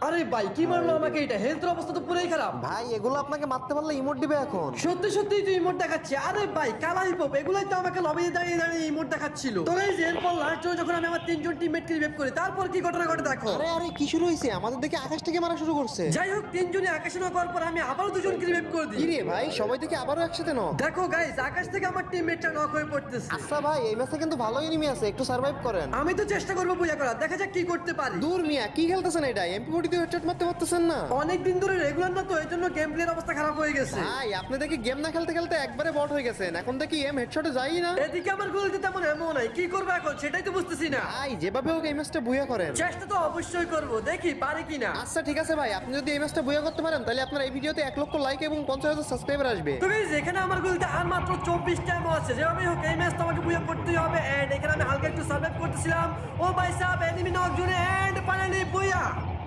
আরে ভাই কি মারলো আমাকে? এটা হেলথের অবস্থা তো পুরোই খারাপ ভাই এগুলো আপনাকে মারতে পারলে ইমোট দিবে এখন। সত্যি সত্যি তুই ইমোট দেখাচ্ছি? আরে ভাই কালা হিপহপ এগুলাই তো আমাকে লবিতে দাঁড়িয়ে দাঁড়িয়ে ইমোট দেখাচ্ছিল। তো এই যে এরপর লাস্ট যখন আমি আমার তিনজন টিমমেটকে রিভাইভ করি তারপর কি ঘটনা ঘটে দেখো। আরে আরে কি শুরু হয়েছে? আমাদের দেখে আকাশ থেকে মারা শুরু করছে। যাই হোক তিনজনই আকাশে নক করার পর আমি আবারও দুজনকে রিভাইভ করে দিই। কি রে ভাই, সবাই দেখে আবারও একসাথে নক। দেখো গাইস আকাশ থেকে আমার টিমমেটটা নক হয়ে পড়তেছে। আচ্ছা ভাই, এই ম্যাচে কিন্তু ভালো এনিমি আছে, একটু সার্ভাইভ করেন। আমি তো চেষ্টা করবো বুঝা করা, দেখা যাক কি করতে পারি। দূর মিয়া, কি খেলতেছেন এটা? MP40 দিয়ে হেডশট মারতে পারতেছেন না? অনেক দিন ধরে রেগুলার না তো এই জন্য গেম প্লের অবস্থা খারাপ হয়ে গেছে। ভাই আপনি দেখি গেম না খেলতে খেলতে একবারে বট হয়ে গেছেন, এখন দেখি এম হেডশটে যাই না। এদিকে আমার গুলিতে তেমন এমন নাই, কি করবো এখন সেটাই তো বুঝতেছি না। ভাই যেভাবে হোক এই ম্যাচটা বুয়া করেন। চেষ্টা তো অবশ্যই করবো, দেখি পারি কিনা। আচ্ছা ঠিক আছে ভাই, আপনি যদি এই ম্যাচটা বুয়া করতে পারেন তাহলে আপনার এই ভিডিওতে 1 লক্ষ লাইক এবং 50,000 সাবস্ক্রাইবার আসবে। তো গাইস এখানে আমার গুলিতে আর মাত্র 24 টাইম আছে, যেভাবে হোক এই ম্যাচটা আমাকে বুয়া করতেই হবে। এন্ড এখানে আমি হালকা একটু সার্ভাইভ করতেছিলাম। ও ভাই সাহেব এনিমি নক জোনে এন্ড ফাইনালি বুয়া।